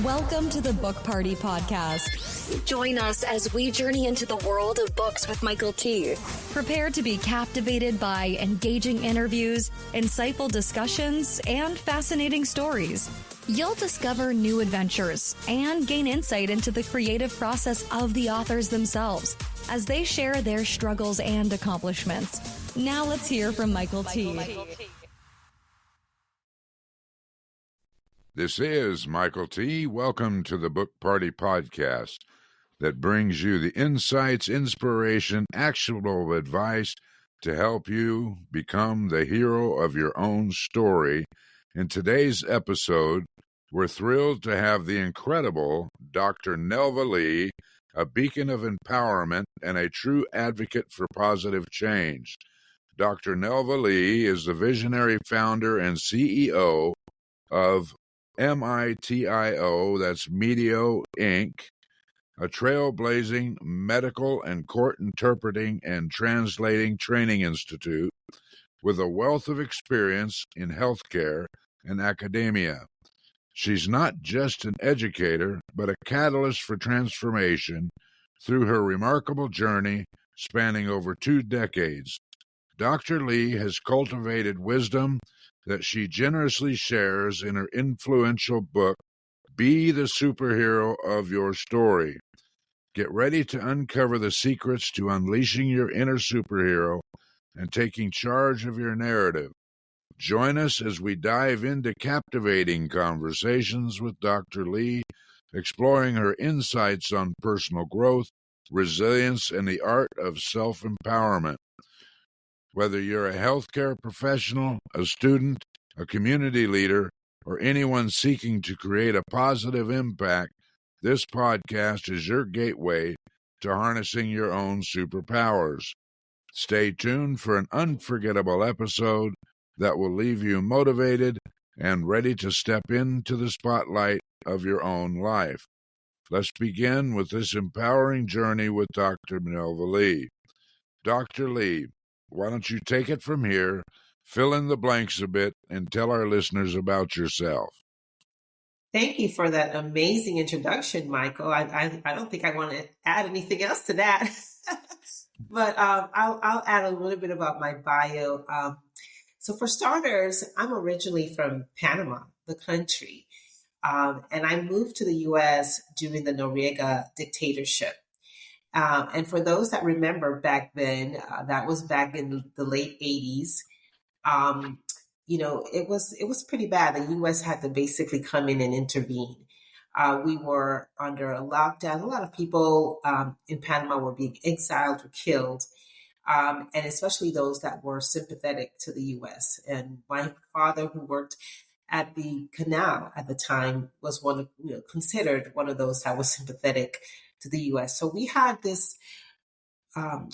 Welcome to the Book Party Podcast. Join us as we journey into the world of books with Michael T. Prepare to be captivated by engaging interviews, insightful discussions, and fascinating stories. You'll discover new adventures and gain insight into the creative process of the authors themselves as they share their struggles and accomplishments. Now let's hear from Michael T. This is Michael T. Welcome to the Book Party Podcast that brings you the insights, inspiration, actionable advice to help you become the hero of your own story. In today's episode, we're thrilled to have the incredible Dr. Nelva Lee, a beacon of empowerment and a true advocate for positive change. Dr. Nelva Lee is the visionary founder and CEO of MiTio, that's MiTio, Inc., a trailblazing medical and court interpreting and translating training institute with a wealth of experience in healthcare and academia. She's not just an educator, but a catalyst for transformation through her remarkable journey spanning over 2 decades. Dr. Lee has cultivated wisdom that she generously shares in her influential book, Be the Superhero of Your Story. Get ready to uncover the secrets to unleashing your inner superhero and taking charge of your narrative. Join us as we dive into captivating conversations with Dr. Lee, exploring her insights on personal growth, resilience, and the art of self-empowerment. Whether you're a healthcare professional, a student, a community leader, or anyone seeking to create a positive impact, this podcast is your gateway to harnessing your own superpowers. Stay tuned for an unforgettable episode that will leave you motivated and ready to step into the spotlight of your own life. Let's begin with this empowering journey with Dr. Nelva Lee. Dr. Lee, why don't you take it from here, fill in the blanks a bit, and tell our listeners about yourself. Thank you for that amazing introduction, Michael. I don't think I want to add anything else to that, but I'll add a little bit about my bio. So for starters, I'm originally from Panama, the country, and I moved to the U.S. during the Noriega dictatorship. And for those that remember back then, that was back in the late 80s. It was pretty bad. The U.S. had to basically come in and intervene. We were under a lockdown. A lot of people in Panama were being exiled or killed, and especially those that were sympathetic to the U.S. And my father, who worked at the canal at the time, was considered one of those that was sympathetic to the U.S. So we had this,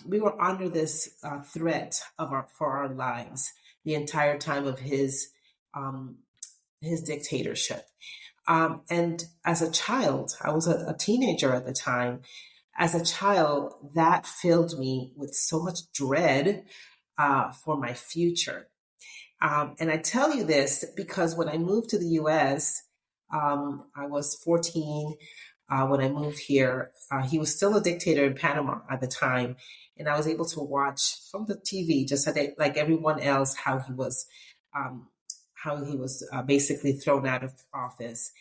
we were under this threat for our lives the entire time of his dictatorship. And as a child, I was a teenager at the time. As a child, that filled me with so much dread for my future. And I tell you this because when I moved to the U.S., I was 14. When I moved here, he was still a dictator in Panama at the time. And I was able to watch from the TV, just like everyone else, how he was basically thrown out of office.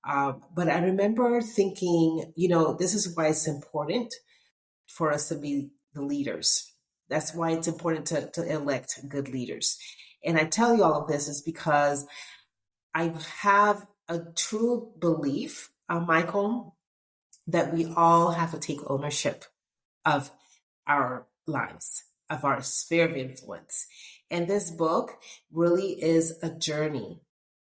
But I remember thinking, this is why it's important for us to be the leaders. That's why it's important to elect good leaders. And I tell you all of this is because I have a true belief, Michael, that we all have to take ownership of our lives, of our sphere of influence. And this book really is a journey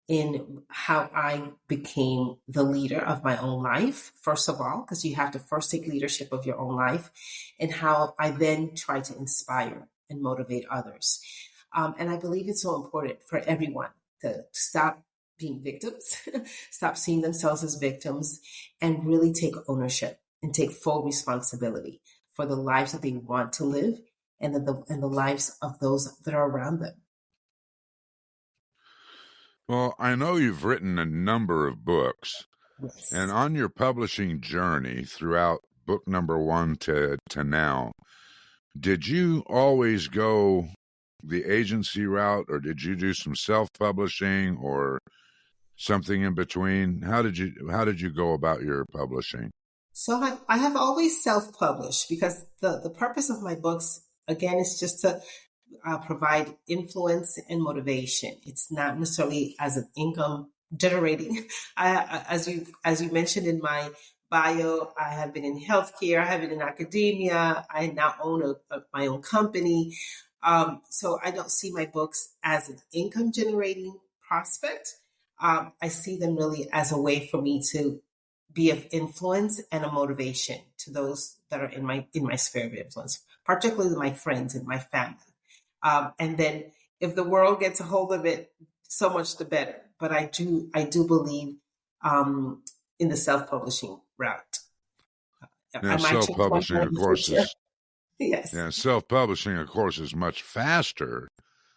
in how I became the leader of my own life, first of all, because you have to first take leadership of your own life, and how I then try to inspire and motivate others. And I believe it's so important for everyone to stop being victims, stop seeing themselves as victims, and really take ownership and take full responsibility for the lives that they want to live and the lives of those that are around them. Well, I know you've written a number of books, And Yes. on your publishing journey throughout book number 1 to now, did you always go the agency route, or did you do some self-publishing or something in between? How did you go about your publishing? So I have always self-published because the purpose of my books, again, is just to provide influence and motivation. It's not necessarily as an income generating. As you mentioned in my bio, I have been in healthcare. I have been in academia. I now own my own company. So I don't see my books as an income generating prospect. I see them really as a way for me to be of influence and a motivation to those that are in my sphere of influence, particularly my friends and my family. And then if the world gets a hold of it, so much the better. But I do believe in the self-publishing route. Now, I might change my self-publishing, mind of in the course, future. is Yes, yeah, self-publishing, of course, is much faster,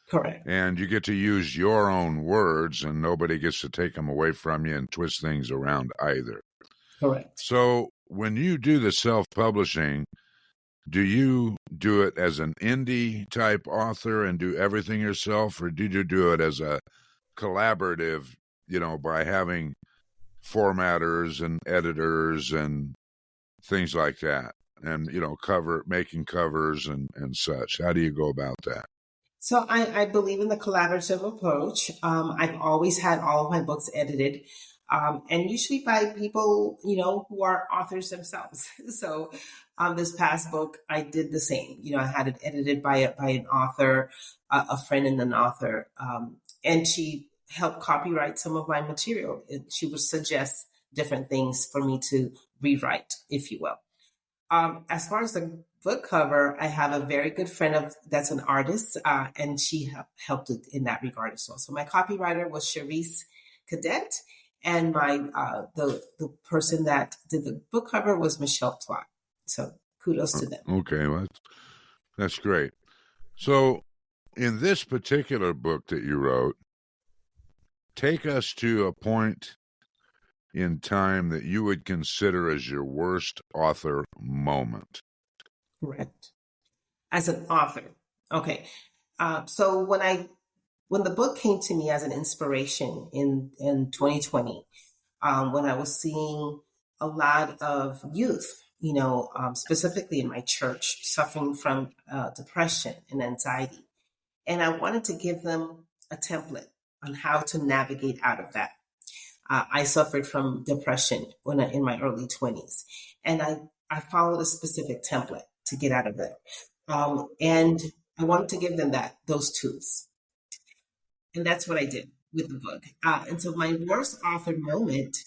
correct, and you get to use your own words, and nobody gets to take them away from you and twist things around either. correct. So, when you do the self-publishing, do you do it as an indie type author and do everything yourself, or do you do it as a collaborative, by having formatters and editors and things like that, and making covers and such? How do you go about that? So I believe in the collaborative approach. I've always had all of my books edited, and usually by people, who are authors themselves. So this past book, I did the same. I had it edited by an author, a friend and an author, and she helped copyright some of my material. She would suggest different things for me to rewrite, if you will. As far as the book cover, I have a very good friend that's an artist, and she helped in that regard as well. So my copywriter was Charisse Cadet, and my the person that did the book cover was Michelle Plot. So kudos to them. Okay, well, that's great. So, in this particular book that you wrote, take us to a point in time that you would consider as your worst author moment. Correct. As an author, okay. So when the book came to me as an inspiration in 2020, when I was seeing a lot of youth, specifically in my church, suffering from depression and anxiety. And I wanted to give them a template on how to navigate out of that. I suffered from depression in my early 20s, and I followed a specific template to get out of there. And I wanted to give them those tools. And that's what I did with the book. And so my worst author moment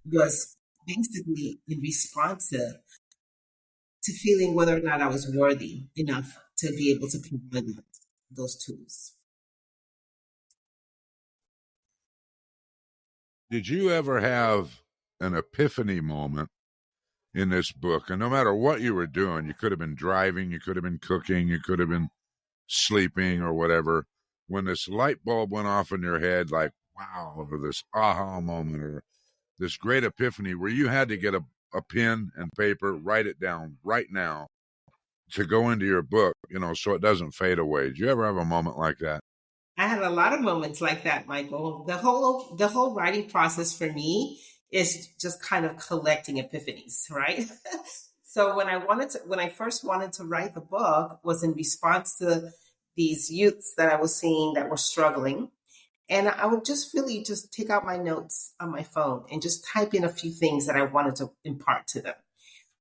was basically in response to feeling whether or not I was worthy enough to be able to provide those tools. Did you ever have an epiphany moment in this book? And no matter what you were doing, you could have been driving, you could have been cooking, you could have been sleeping or whatever, when this light bulb went off in your head, like, wow, or this aha moment or this great epiphany where you had to get a pen and paper, write it down right now to go into your book, so it doesn't fade away. Did you ever have a moment like that? I had a lot of moments like that, Michael. The whole writing process for me is just kind of collecting epiphanies, right? So when I first wanted to write the book was in response to these youths that I was seeing that were struggling. And I would just really just take out my notes on my phone and just type in a few things that I wanted to impart to them.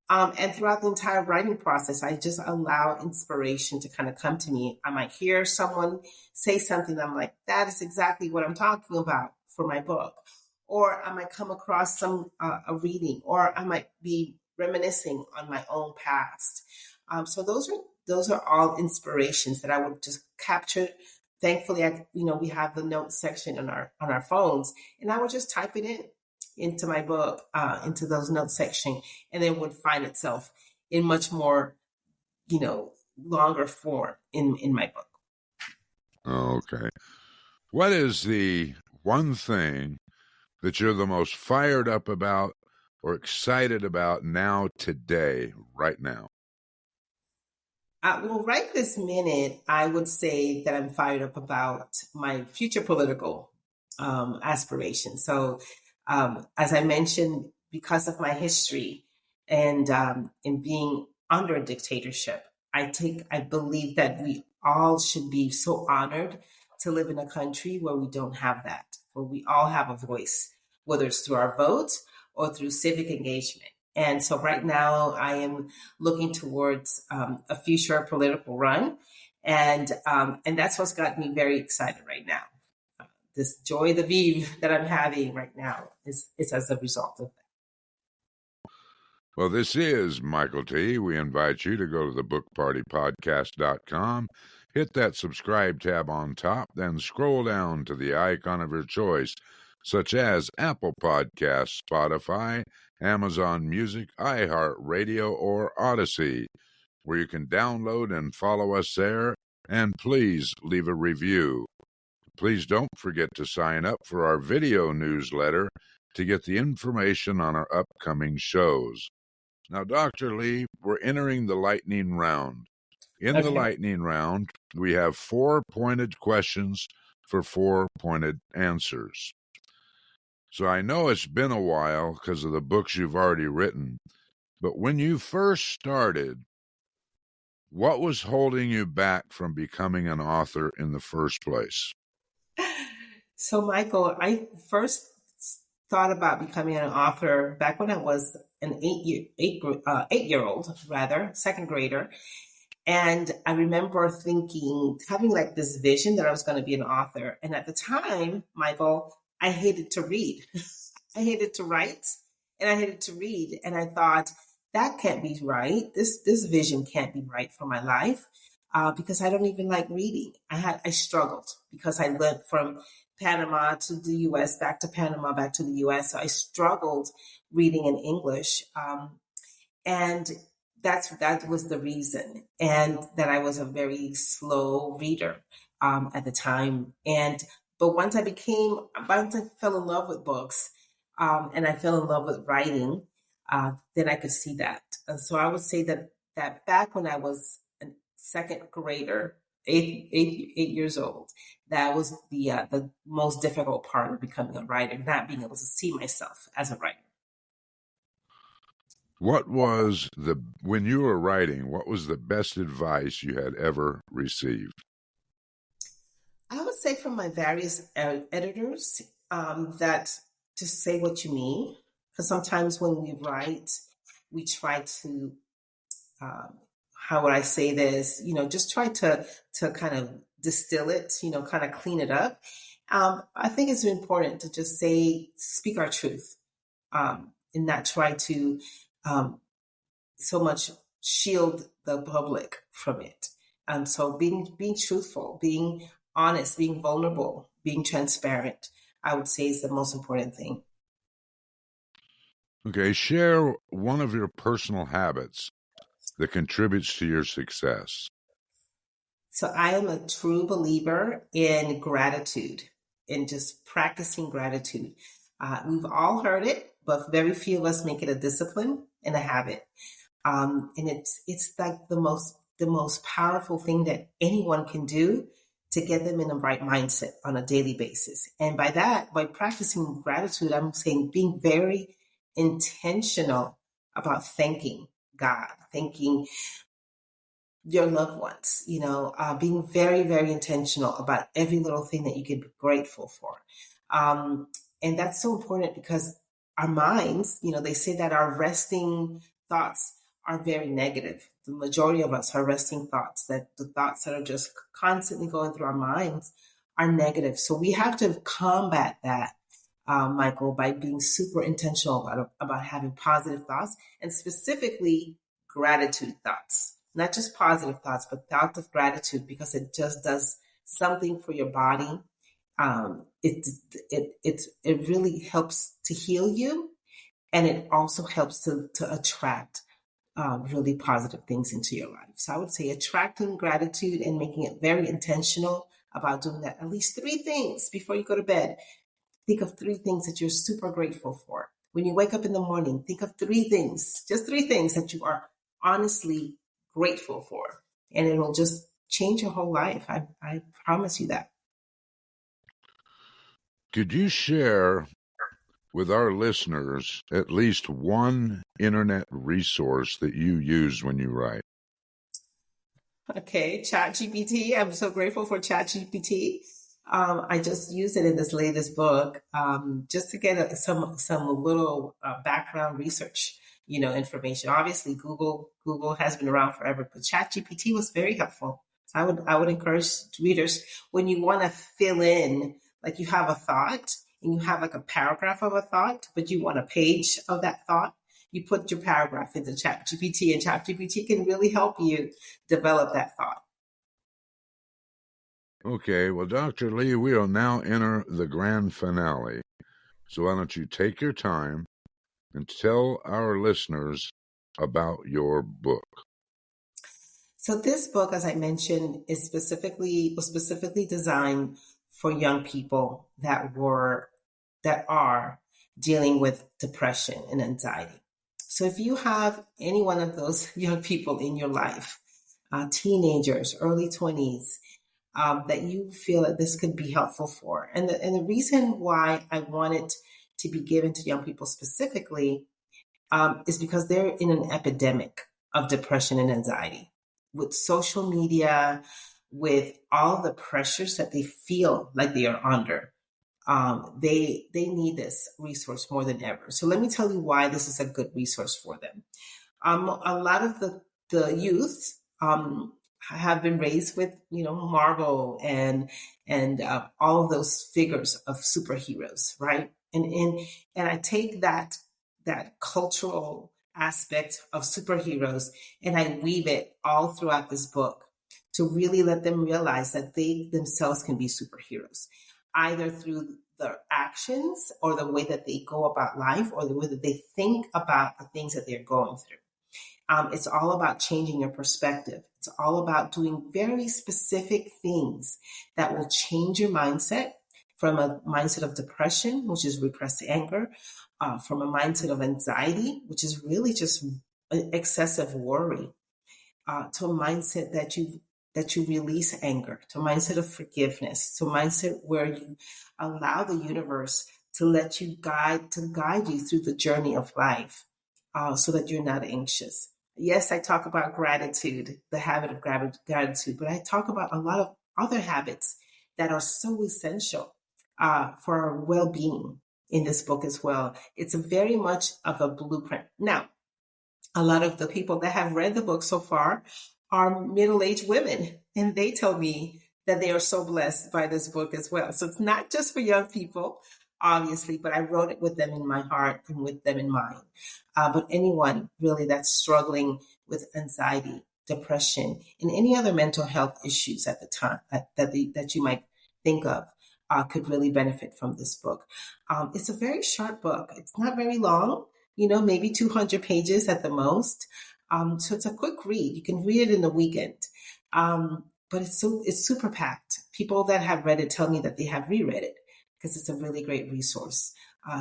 And throughout the entire writing process, I just allow inspiration to kind of come to me. I might hear someone say something, I'm like, that is exactly what I'm talking about for my book. Or I might come across a reading, or I might be reminiscing on my own past. So those are all inspirations that I would just capture. Thankfully, we have the notes section on our phones, and I would just type it into my book, into those notes section, and it would find itself in much more, longer form in my book. Okay. What is the one thing that you're the most fired up about or excited about now, today, right now? Well, right this minute, I would say that I'm fired up about my future political aspirations. So, as I mentioned, because of my history and in being under a dictatorship, I believe that we all should be so honored to live in a country where we don't have that, where we all have a voice, whether it's through our vote or through civic engagement. And so right now I am looking towards a future political run. And that's what's got me very excited right now. This joy de vivre that I'm having right now is as a result of that. Well, this is Michael T. We invite you to go to the bookpartypodcast.com, hit that subscribe tab on top, then scroll down to the icon of your choice, such as Apple Podcasts, Spotify, Amazon Music, iHeartRadio, or Odyssey, where you can download and follow us there, and please leave a review. Please don't forget to sign up for our video newsletter to get the information on our upcoming shows. Now, Dr. Lee, we're entering the lightning round. In the lightning round, we have 4 pointed questions for 4 pointed answers. So I know it's been a while because of the books you've already written, but when you first started, what was holding you back from becoming an author in the first place? So, Michael, I first thought about becoming an author back when I was an 8-year-old, rather, second grader. And I remember thinking, having like this vision that I was going to be an author. And at the time, Michael, I hated to read. I hated to write and I hated to read. And I thought, that can't be right. This vision can't be right for my life because I don't even like reading. I struggled because I went from Panama to the U.S., back to Panama, back to the U.S. So I struggled reading in English. And that was the reason. And that I was a very slow reader at the time. But once I fell in love with books and I fell in love with writing, then I could see that. And so I would say that back when I was a second grader, 8 years old, that was the most difficult part of becoming a writer, not being able to see myself as a writer. When you were writing, what was the best advice you had ever received? I would say from my various editors that just say what you mean. Because sometimes when we write, we try to, how would I say this? Just try to kind of distill it, kind of clean it up. I think it's important to just speak our truth and not try to so much shield the public from it. So being truthful, being honest, being vulnerable, being transparent, I would say is the most important thing. Okay, share one of your personal habits that contributes to your success. So I am a true believer in gratitude, in just practicing gratitude. We've all heard it, but very few of us make it a discipline and a habit. And it's like the most powerful thing that anyone can do to get them in the right mindset on a daily basis. And by practicing gratitude, I'm saying being very intentional about thanking God, thanking your loved ones, being very, very intentional about every little thing that you can be grateful for. And that's so important because our minds, they say that our resting thoughts are very negative. The majority of us are resting thoughts, that the thoughts that are just constantly going through our minds are negative. So we have to combat that, Michael, by being super intentional about having positive thoughts and specifically gratitude thoughts, not just positive thoughts, but thoughts of gratitude, because it just does something for your body. It really helps to heal you, and it also helps to attract really positive things into your life. So I would say attracting gratitude and making it very intentional about doing that. At least 3 things before you go to bed. Think of 3 things that you're super grateful for. When you wake up in the morning, think of 3 things, just 3 things that you are honestly grateful for. And it'll just change your whole life. I promise you that. Could you share with our listeners at least one internet resource that you use when you write? Okay, ChatGPT. I'm so grateful for ChatGPT. I just used it in this latest book just to get some little background research, information. Obviously, Google has been around forever, but ChatGPT was very helpful. So I would encourage readers, when you want to fill in, like you have a thought and you have like a paragraph of a thought, but you want a page of that thought, you put your paragraph into ChatGPT, and ChatGPT can really help you develop that thought. Okay, well, Dr. Lee, we will now enter the grand finale. So why don't you take your time and tell our listeners about your book? So this book, as I mentioned, was specifically designed for young people that are dealing with depression and anxiety. So if you have any one of those young people in your life, teenagers, early 20s, that you feel that this could be helpful for. And the reason why I wanted to be given to young people specifically is because they're in an epidemic of depression and anxiety. With social media, with all the pressures that they feel like they are under, they need this resource more than ever. So let me tell you why this is a good resource for them. A lot of the youth have been raised with, Marvel and all of those figures of superheroes, right? And I take that cultural aspect of superheroes and I weave it all throughout this book to really let them realize that they themselves can be superheroes, either through their actions or the way that they go about life or the way that they think about the things that they're going through. It's all about changing your perspective. It's all about doing very specific things that will change your mindset from a mindset of depression, which is repressed anger, from a mindset of anxiety, which is really just excessive worry, to a mindset that you release anger, to a mindset of forgiveness, to a mindset where you allow the universe to let you guide you through the journey of life, so that you're not anxious. Yes, I talk about gratitude, the habit of gratitude, but I talk about a lot of other habits that are so essential for our well-being in this book as well. It's very much of a blueprint. Now, a lot of the people that have read the book so far are middle-aged women, and they tell me that they are so blessed by this book as well. So it's not just for young people, obviously, but I wrote it with them in my heart and with them in mind. But anyone really that's struggling with anxiety, depression, and any other mental health issues at the time that you might think of could really benefit from this book. It's a very short book. It's not very long, maybe 200 pages at the most. So it's a quick read. You can read it in the weekend. But it's super packed. People that have read it tell me that they have reread it because it's a really great resource.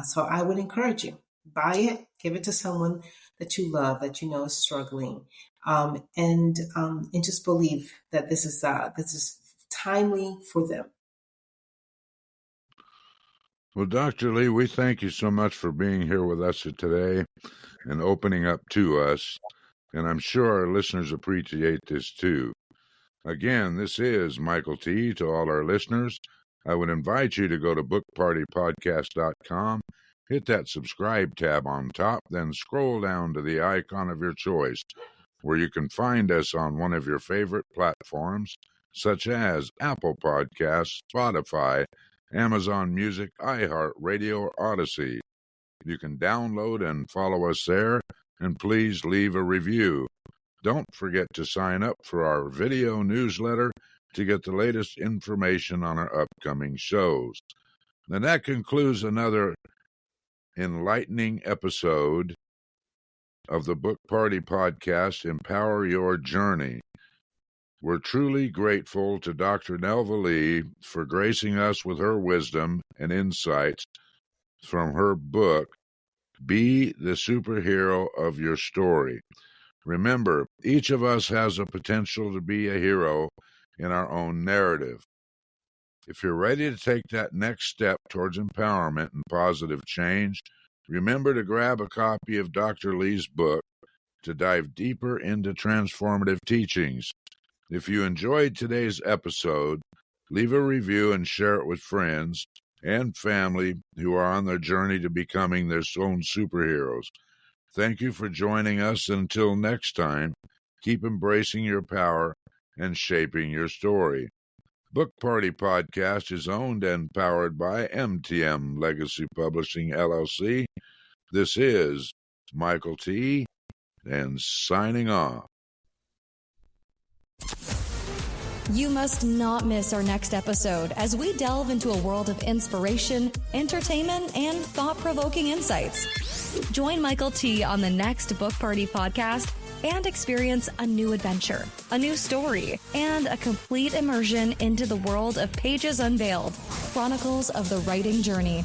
So I would encourage you, buy it, give it to someone that you love, that you know is struggling, and just believe that this is timely for them. Well, Dr. Lee, we thank you so much for being here with us today and opening up to us. And I'm sure our listeners appreciate this too. Again, this is Michael T. To all our listeners, I would invite you to go to bookpartypodcast.com, hit that subscribe tab on top, then scroll down to the icon of your choice, where you can find us on one of your favorite platforms, such as Apple Podcasts, Spotify, Amazon Music, iHeartRadio, or Odyssey. You can download and follow us there, and please leave a review. Don't forget to sign up for our video newsletter to get the latest information on our upcoming shows. And that concludes another enlightening episode of the Book Party Podcast, Empower Your Journey. We're truly grateful to Dr. Nelva Lee for gracing us with her wisdom and insights from her book, Be the Superhero of Your Story. Remember, each of us has a potential to be a hero in our own narrative. If you're ready to take that next step towards empowerment and positive change, remember to grab a copy of Dr. Lee's book to dive deeper into transformative teachings. If you enjoyed today's episode, leave a review and share it with friends and family who are on their journey to becoming their own superheroes. Thank you for joining us. Until next time, keep embracing your power and shaping your story. Book Party Podcast is owned and powered by MTM Legacy Publishing, LLC. This is Michael T. and signing off. You must not miss our next episode as we delve into a world of inspiration, entertainment, and thought-provoking insights. Join Michael T. on the next Book Party Podcast and experience a new adventure, a new story, and a complete immersion into the world of Pages Unveiled, Chronicles of the Writing Journey.